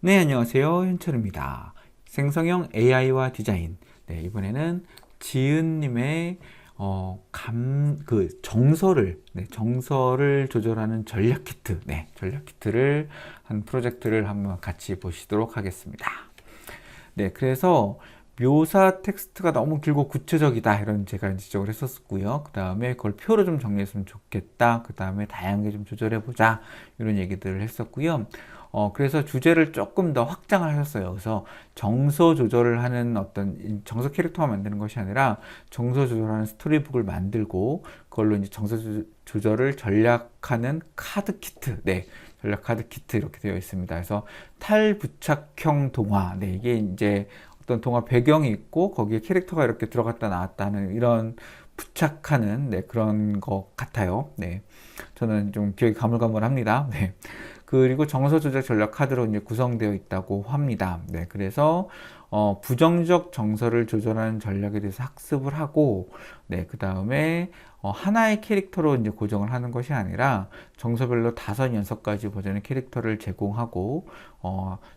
네, 안녕하세요. 현철입니다. 생성형 AI와 디자인. 네, 이번에는 지은님의 정서를 조절하는 전략 키트, 전략 키트를 한 프로젝트를 한번 같이 보시도록 하겠습니다. 네, 그래서 묘사 텍스트가 너무 길고 구체적이다 이런 제가 지적을 했었고요. 그 다음에 그걸 표로 좀 정리했으면 좋겠다. 그 다음에 다양하게 좀 조절해보자 이런 얘기들을 했었고요. 그래서 주제를 조금 더 확장을 하셨어요. 그래서 정서 조절을 하는 어떤 정서 캐릭터가 만드는 것이 아니라 정서 조절하는 스토리북을 만들고 그걸로 이제 정서 조절을 전략하는 카드 키트, 전략 카드 키트 이렇게 되어 있습니다. 그래서 탈부착형 동화, 이게 이제 어떤 동화 배경이 있고 거기에 캐릭터가 이렇게 들어갔다 나왔다 하는 이런 부착하는 그런 것 같아요. 저는 좀 기억이 가물가물합니다. 그리고 정서 조절 전략 카드로 이제 구성되어 있다고 합니다. 그래서 부정적 정서를 조절하는 전략에 대해서 학습을 하고, 그 다음에 하나의 캐릭터로 이제 고정을 하는 것이 아니라 정서별로 5-6가지 버전의 캐릭터를 제공하고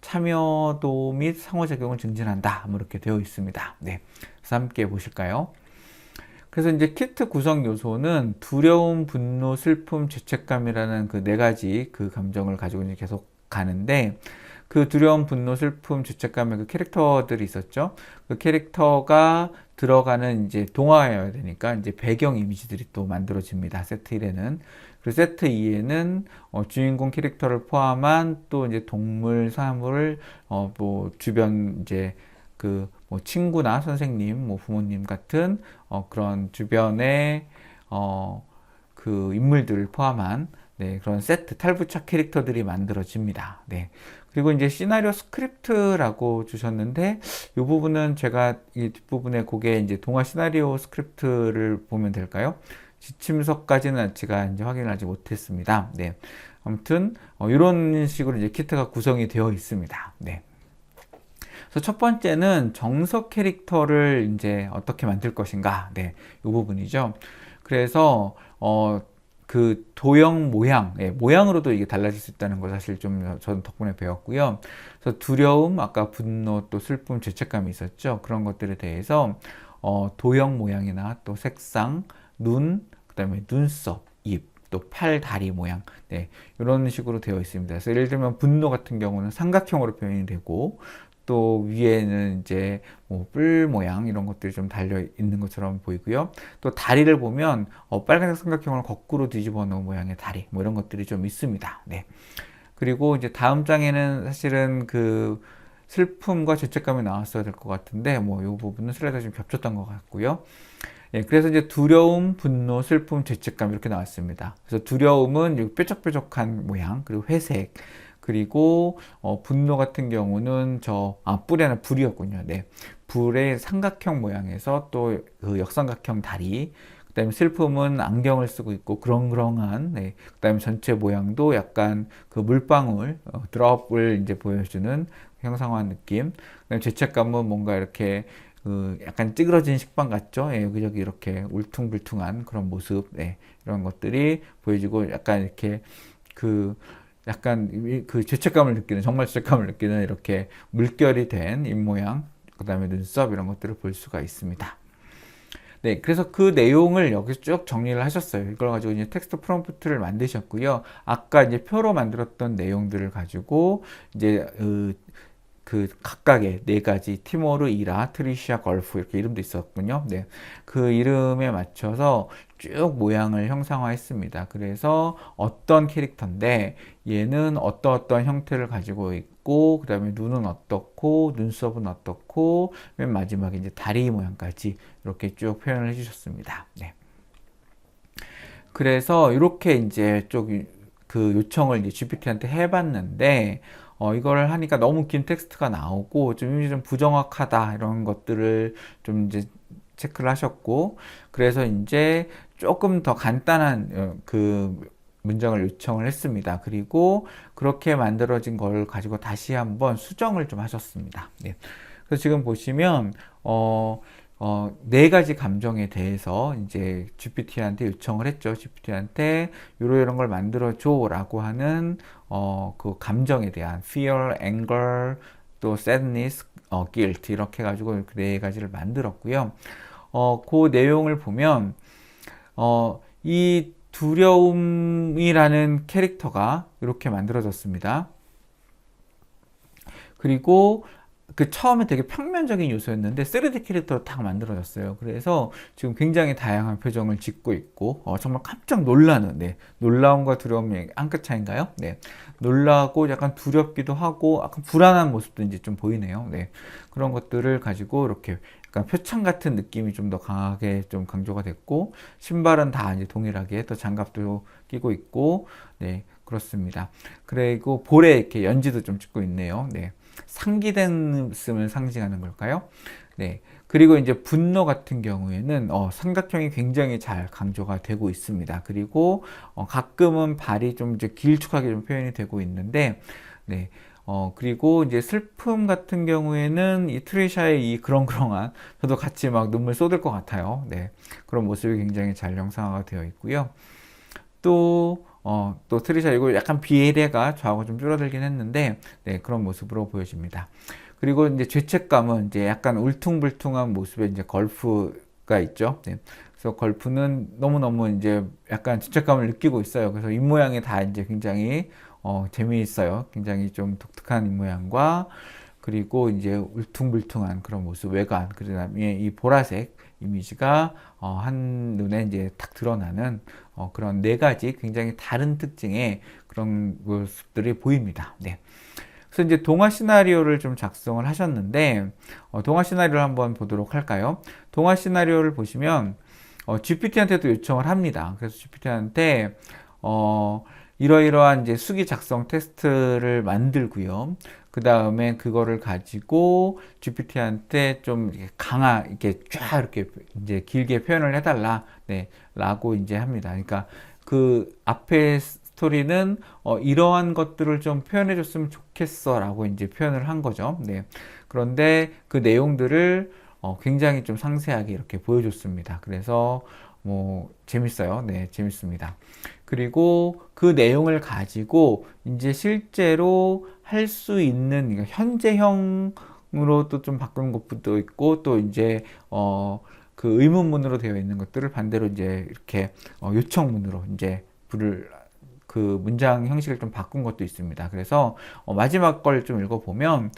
참여도 및 상호작용을 증진한다. 뭐 이렇게 되어 있습니다. 그래서 함께 보실까요? 그래서 이제 키트 구성 요소는 두려움, 분노, 슬픔, 죄책감이라는 그 4가지 그 감정을 가지고 이제 계속 가는데, 그 두려움, 분노, 슬픔, 죄책감의 그 캐릭터들이 있었죠. 그 캐릭터가 들어가는 이제 동화여야 되니까 이제 배경 이미지들이 또 만들어집니다. 세트 1에는. 그리고 세트 2에는 주인공 캐릭터를 포함한 또 이제 동물, 사물, 뭐 주변 이제 그 뭐 친구나 선생님, 뭐 부모님 같은 그런 주변의 그 인물들을 포함한 그런 세트 탈부착 캐릭터들이 만들어집니다. 그리고 이제 시나리오 스크립트라고 주셨는데 이 부분은 제가 이 뒷부분에 그게 이제 동화 시나리오 스크립트를 보면 될까요? 지침서까지는 제가 이제 확인을 하지 못했습니다. 아무튼 이런 식으로 이제 키트가 구성이 되어 있습니다. 그래서 첫 번째는 정석 캐릭터를 이제 어떻게 만들 것인가. 이 부분이죠. 그래서 그 도형 모양, 모양으로도 이게 달라질 수 있다는 걸 사실 좀 저는 덕분에 배웠고요. 그래서 두려움, 아까 분노, 또 슬픔, 죄책감이 있었죠. 그런 것들에 대해서 도형 모양이나 또 색상, 눈, 그다음에 눈썹, 입, 또 팔, 다리 모양, 이런 식으로 되어 있습니다. 그래서 예를 들면 분노 같은 경우는 삼각형으로 표현이 되고, 또 위에는 이제 뭐 뿔 모양 이런 것들이 좀 달려 있는 것처럼 보이고요. 또 다리를 보면 빨간색 삼각형을 거꾸로 뒤집어 놓은 모양의 다리, 뭐 이런 것들이 좀 있습니다. 그리고 이제 다음 장에는 사실은 그 슬픔과 죄책감이 나왔어야 될 것 같은데 뭐 이 부분은 슬라이드가 좀 겹쳤던 것 같고요. 그래서 이제 두려움, 분노, 슬픔, 죄책감 이렇게 나왔습니다. 그래서 두려움은 뾰족뾰족한 모양, 그리고 회색, 그리고 분노 같은 경우는 뿔에는 불이었군요. 불의 삼각형 모양에서 또 그 역삼각형 다리, 그다음에 슬픔은 안경을 쓰고 있고 그렁그렁한, 그다음에 전체 모양도 약간 그 물방울, 드롭을 이제 보여주는 형상화한 느낌. 그다음에 죄책감은 뭔가 이렇게 그 약간 찌그러진 식빵 같죠? 여기저기 이렇게 울퉁불퉁한 그런 모습, 이런 것들이 보여지고 약간 이렇게 그 약간 그 죄책감을 느끼는, 정말 죄책감을 느끼는 이렇게 물결이 된 입모양, 그 다음에 눈썹 이런 것들을 볼 수가 있습니다. 그래서 그 내용을 여기 쭉 정리를 하셨어요. 이걸 가지고 이제 텍스트 프롬프트를 만드셨고요. 아까 이제 표로 만들었던 내용들을 가지고 이제 그 각각의 4가지 티모르, 이라, 트리시아, 걸프 이렇게 이름도 있었군요. 그 이름에 맞춰서 쭉 모양을 형상화했습니다. 그래서 어떤 캐릭터인데 얘는 어떤 형태를 가지고 있고, 그 다음에 눈은 어떻고, 눈썹은 어떻고, 맨 마지막에 이제 다리 모양까지 이렇게 쭉 표현을 해주셨습니다. 그래서 이렇게 이제 그 요청을 이제 GPT한테 해봤는데 이걸 하니까 너무 긴 텍스트가 나오고 좀 부정확하다 이런 것들을 좀 이제 체크를 하셨고, 그래서 이제 조금 더 간단한 그 문장을 요청을 했습니다. 그리고 그렇게 만들어진 걸 가지고 다시 한번 수정을 좀 하셨습니다. 그래서 지금 보시면 네 가지 감정에 대해서 이제 GPT한테 요청을 했죠. GPT한테 이런 걸 만들어줘라고 하는 그 감정에 대한 fear, anger, 또 sadness, guilt 이렇게 해가지고 네 가지를 만들었고요. 그 내용을 보면 이 두려움이라는 캐릭터가 이렇게 만들어졌습니다. 그리고 그 처음에 되게 평면적인 요소였는데 3D 캐릭터로 딱 만들어졌어요. 그래서 지금 굉장히 다양한 표정을 짓고 있고 정말 깜짝 놀라는 놀라움과 두려움이 한 끗 차인가요? 네, 놀라고 약간 두렵기도 하고 약간 불안한 모습도 이제 좀 보이네요. 네, 그런 것들을 가지고 이렇게 약간 표창 같은 느낌이 좀 더 강하게 좀 강조가 됐고 신발은 다 이제 동일하게 또 장갑도 끼고 있고 네, 그렇습니다. 그리고 볼에 이렇게 연지도 좀 찍고 있네요. 네. 상기됨을 상징하는 걸까요? 네. 그리고 이제 분노 같은 경우에는 삼각형이 굉장히 잘 강조가 되고 있습니다. 그리고 가끔은 발이 좀 이제 길쭉하게 좀 표현이 되고 있는데, 네. 그리고 이제 슬픔 같은 경우에는 이 트리샤의 이 그렁그렁한, 저도 같이 막 눈물 쏟을 것 같아요. 네. 그런 모습이 굉장히 잘 형상화가 되어 있고요. 또 트리샤 이거 약간 비례가 좌우가 좀 줄어들긴 했는데, 네, 그런 모습으로 보여집니다. 그리고 이제 죄책감은 이제 약간 울퉁불퉁한 모습에 이제 걸프가 있죠. 네. 그래서 걸프는 너무너무 이제 약간 죄책감을 느끼고 있어요. 그래서 입모양이 다 이제 굉장히 재미있어요. 굉장히 좀 독특한 입모양과 그리고 이제 울퉁불퉁한 그런 모습, 외관, 그 다음에 이 보라색 이미지가 한눈에 이제 탁 드러나는 그런 네 가지 굉장히 다른 특징의 그런 모습들이 보입니다. 네. 그래서 이제 동화 시나리오를 좀 작성을 하셨는데 동화 시나리오를 한번 보도록 할까요? 동화 시나리오를 보시면 GPT한테도 요청을 합니다. 그래서 GPT한테 이러이러한 이제 수기 작성 테스트를 만들고요. 그 다음에 그거를 가지고 GPT한테 좀 이렇게 쫙 이렇게 이제 길게 표현을 해달라, 네, 라고 이제 합니다. 그러니까 그 앞에 스토리는 이러한 것들을 좀 표현해 줬으면 좋겠어 라고 이제 표현을 한 거죠. 네. 그런데 그 내용들을 굉장히 좀 상세하게 이렇게 보여줬습니다. 그래서 뭐 재밌어요. 네, 재밌습니다. 그리고 그 내용을 가지고 이제 실제로 할 수 있는 그러니까 현재형으로 또 좀 바꾸는 것도 있고 또 이제 그 의문문으로 되어 있는 것들을 반대로 이제 이렇게 요청문으로 이제 그 문장 형식을 좀 바꾼 것도 있습니다. 그래서 마지막 걸 좀 읽어보면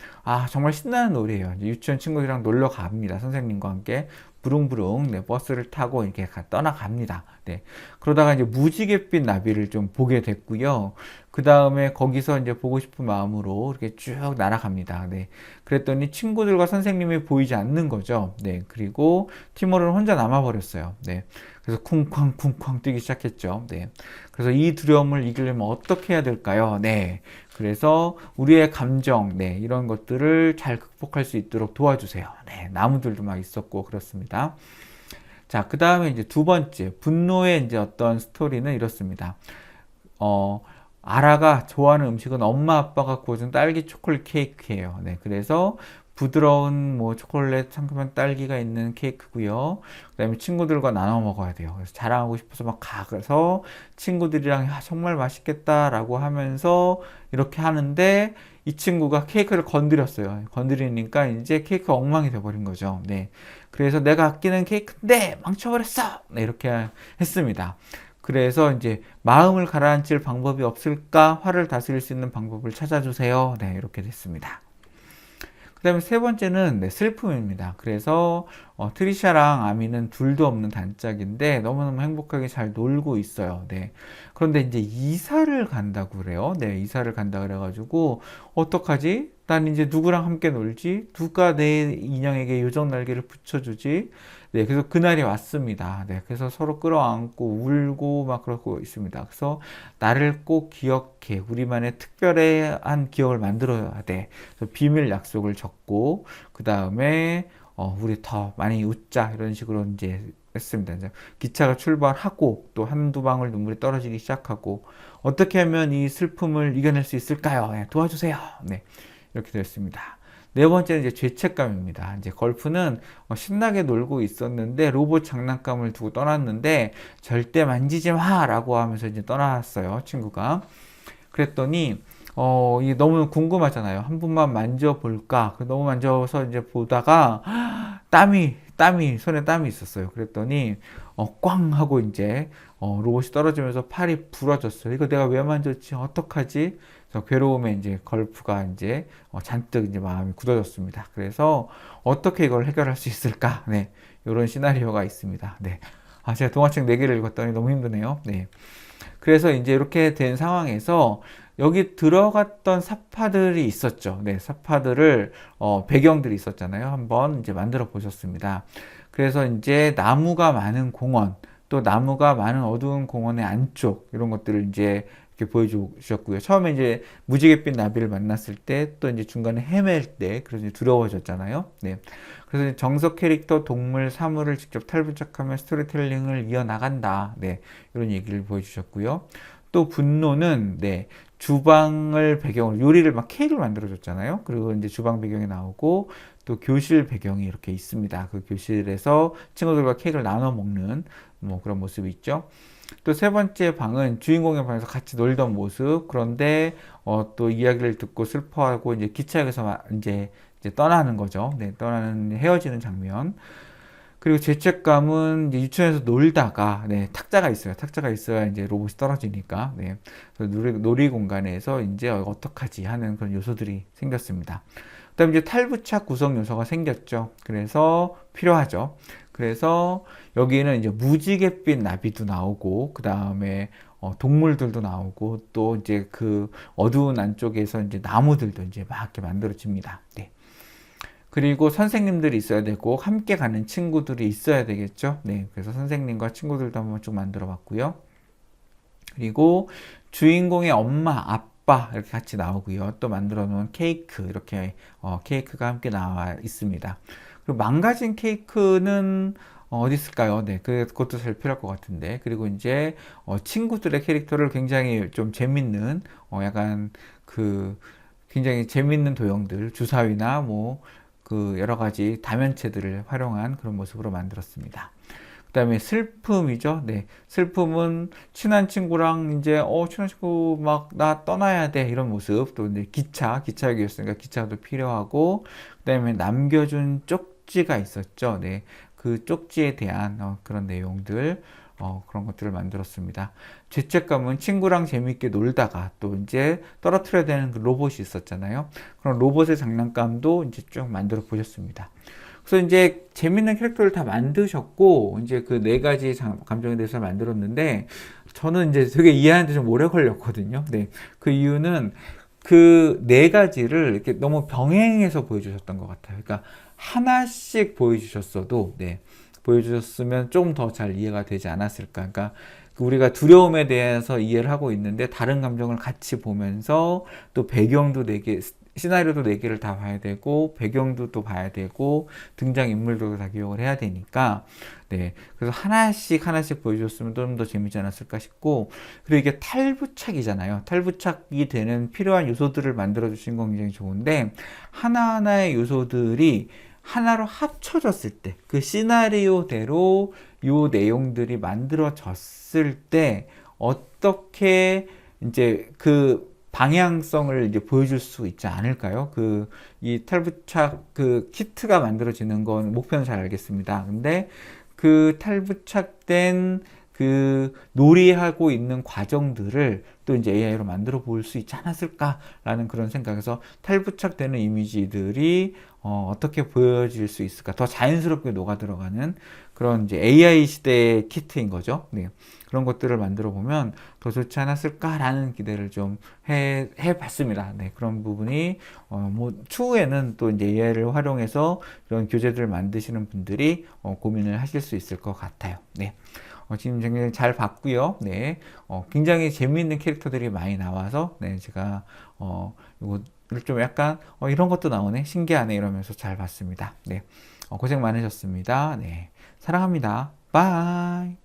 정말 신나는 놀이에요. 유치원 친구들이랑 놀러 갑니다. 선생님과 함께 부릉부릉 네, 버스를 타고 이렇게 떠나갑니다. 네. 그러다가 이제 무지갯빛 나비를 좀 보게 됐고요. 그 다음에 거기서 이제 보고 싶은 마음으로 이렇게 쭉 날아갑니다. 네. 그랬더니 친구들과 선생님이 보이지 않는 거죠. 네. 그리고 티모르는 혼자 남아버렸어요. 네. 그래서 쿵쾅쿵쾅 뛰기 시작했죠. 네. 그래서 이 두려움을 이기려면 어떻게 해야 될까요? 네. 그래서 우리의 감정, 네, 이런 것들을 잘 극복할 수 있도록 도와주세요. 네, 나무들도 막 있었고 그렇습니다. 자, 그 다음에 이제 두 번째, 분노의 이제 어떤 스토리는 이렇습니다. 아라가 좋아하는 음식은 엄마 아빠가 구워준 딸기 초콜릿 케이크예요. 네, 그래서 부드러운 뭐 초콜릿 상큼한 딸기가 있는 케이크고요. 그다음에 친구들과 나눠 먹어야 돼요. 그래서 자랑하고 싶어서 막 가서 친구들이랑 정말 맛있겠다라고 하면서 이렇게 하는데 이 친구가 케이크를 건드렸어요. 건드리니까 이제 케이크가 엉망이 돼버린 거죠. 네, 그래서 내가 아끼는 케이크인데 망쳐버렸어. 네, 이렇게 했습니다. 그래서 이제 마음을 가라앉힐 방법이 없을까? 화를 다스릴 수 있는 방법을 찾아주세요. 네, 이렇게 됐습니다. 그 다음에 세 번째는 네, 슬픔입니다. 그래서 트리샤랑 아미는 둘도 없는 단짝인데 너무너무 행복하게 잘 놀고 있어요. 네. 그런데 이제 이사를 간다고 그래요. 네, 이사를 간다 그래가지고 어떡하지? 난 이제 누구랑 함께 놀지? 누가 내 인형에게 요정 날개를 붙여주지? 네, 그래서 그날이 왔습니다. 네, 그래서 서로 끌어안고 울고 막 그러고 있습니다. 그래서 나를 꼭 기억해. 우리만의 특별한 기억을 만들어야 돼. 그래서 비밀 약속을 적고, 그 다음에, 우리 더 많이 웃자. 이런 식으로 이제 했습니다. 이제 기차가 출발하고, 또 한두 방울 눈물이 떨어지기 시작하고, 어떻게 하면 이 슬픔을 이겨낼 수 있을까요? 네, 도와주세요. 네, 이렇게 됐습니다. 네 번째는 이제 죄책감입니다. 이제 걸프는 신나게 놀고 있었는데 로봇 장난감을 두고 떠났는데 절대 만지지 마라고 하면서 이제 떠났어요, 친구가. 그랬더니 이게 너무 궁금하잖아요. 한 번만 만져볼까? 너무 만져서 이제 보다가 손에 땀이 있었어요. 그랬더니 꽝 하고 이제 로봇이 떨어지면서 팔이 부러졌어요. 이거 내가 왜 만졌지? 어떡하지? 그래서 괴로움에 이제 걸프가 이제 잔뜩 이제 마음이 굳어졌습니다. 그래서 어떻게 이걸 해결할 수 있을까? 네, 이런 시나리오가 있습니다. 네, 제가 동화책 4개를 읽었더니 너무 힘드네요. 네. 그래서 이제 이렇게 된 상황에서 여기 들어갔던 사파들이 있었죠. 네, 사파들을 배경들이 있었잖아요. 한번 이제 만들어 보셨습니다. 그래서 이제 나무가 많은 공원, 또 나무가 많은 어두운 공원의 안쪽 이런 것들을 이제 이렇게 보여주셨고요. 처음에 이제 무지갯빛 나비를 만났을 때, 또 이제 중간에 헤맬 때, 그래서 이제 두려워졌잖아요. 네. 그래서 정석 캐릭터 동물 사물을 직접 탈부착하며 스토리텔링을 이어나간다. 네. 이런 얘기를 보여주셨고요. 또 분노는, 네. 주방을 배경으로 요리를 막 케이크를 만들어 줬잖아요. 그리고 이제 주방 배경이 나오고 또 교실 배경이 이렇게 있습니다. 그 교실에서 친구들과 케이크를 나눠 먹는 뭐 그런 모습이 있죠. 또 세 번째 방은 주인공의 방에서 같이 놀던 모습. 그런데 또 이야기를 듣고 슬퍼하고 이제 기차역에서 이제 떠나는 거죠. 네, 떠나는 헤어지는 장면. 그리고 죄책감은 이제 유치원에서 놀다가, 네, 탁자가 있어요. 탁자가 있어야 이제 로봇이 떨어지니까. 네. 그래서 놀이 공간에서 이제 어떡하지 하는 그런 요소들이 생겼습니다. 그다음에 이제 탈부착 구성 요소가 생겼죠. 그래서 필요하죠. 그래서 여기는 이제 무지갯빛 나비도 나오고, 그 다음에 동물들도 나오고, 또 이제 그 어두운 안쪽에서 이제 나무들도 이제 막 이렇게 만들어집니다. 네. 그리고 선생님들이 있어야 되고 함께 가는 친구들이 있어야 되겠죠. 네, 그래서 선생님과 친구들도 한번 쭉 만들어 봤고요. 그리고 주인공의 엄마, 아빠 이렇게 같이 나오고요. 또 만들어 놓은 케이크 이렇게 케이크가 함께 나와 있습니다. 그리고 망가진 케이크는 어디 있을까요? 네, 그것도 살필요할 것 같은데. 그리고 이제 친구들의 캐릭터를 굉장히 좀 재밌는 약간 그 굉장히 재밌는 도형들, 주사위나 뭐 그 여러 가지 다면체들을 활용한 그런 모습으로 만들었습니다. 그 다음에 슬픔이죠. 네. 슬픔은 친한 친구랑 이제, 친한 친구 막 나 떠나야 돼. 이런 모습. 또 이제 기차역이었으니까 기차도 필요하고, 그 다음에 남겨준 쪽지가 있었죠. 네. 그 쪽지에 대한 그런 내용들. 그런 것들을 만들었습니다. 죄책감은 친구랑 재밌게 놀다가 또 이제 떨어뜨려야 되는 그 로봇이 있었잖아요. 그런 로봇의 장난감도 이제 쭉 만들어 보셨습니다. 그래서 이제 재밌는 캐릭터를 다 만드셨고, 이제 그 4가지 감정에 대해서 만들었는데, 저는 이제 되게 이해하는데 좀 오래 걸렸거든요. 네. 그 이유는 그 4가지를 이렇게 너무 병행해서 보여주셨던 것 같아요. 그러니까 하나씩 보여주셨어도, 네. 보여주셨으면 좀 더 잘 이해가 되지 않았을까. 그러니까 우리가 두려움에 대해서 이해를 하고 있는데 다른 감정을 같이 보면서 또 배경도 4개, 시나리오도 4개를 다 봐야 되고 배경도 또 봐야 되고 등장인물도 다 기억을 해야 되니까 네. 그래서 하나씩 보여줬으면 좀 더 재밌지 않았을까 싶고, 그리고 이게 탈부착이잖아요. 탈부착이 되는 필요한 요소들을 만들어 주신 건 굉장히 좋은데 하나하나의 요소들이 하나로 합쳐졌을 때, 그 시나리오대로 요 내용들이 만들어졌을 때 어떻게 이제 그 방향성을 이제 보여줄 수 있지 않을까요? 이 탈부착 그 키트가 만들어지는 건 목표는 잘 알겠습니다. 근데 그 탈부착된 그 놀이하고 있는 과정들을 또 이제 AI로 만들어 볼 수 있지 않았을까라는 그런 생각에서 탈부착되는 이미지들이 어떻게 보여질 수 있을까? 더 자연스럽게 녹아 들어가는 그런 이제 AI 시대의 키트인 거죠. 네. 그런 것들을 만들어 보면 더 좋지 않았을까라는 기대를 좀 해봤습니다. 네. 그런 부분이, 뭐, 추후에는 또 이제 AI를 활용해서 이런 교재들을 만드시는 분들이 고민을 하실 수 있을 것 같아요. 네. 지금 굉장히 잘 봤고요. 네. 굉장히 재미있는 캐릭터들이 많이 나와서, 네. 제가, 이거를 좀 약간, 이런 것도 나오네. 신기하네. 이러면서 잘 봤습니다. 네. 고생 많으셨습니다. 네. 사랑합니다. 바이.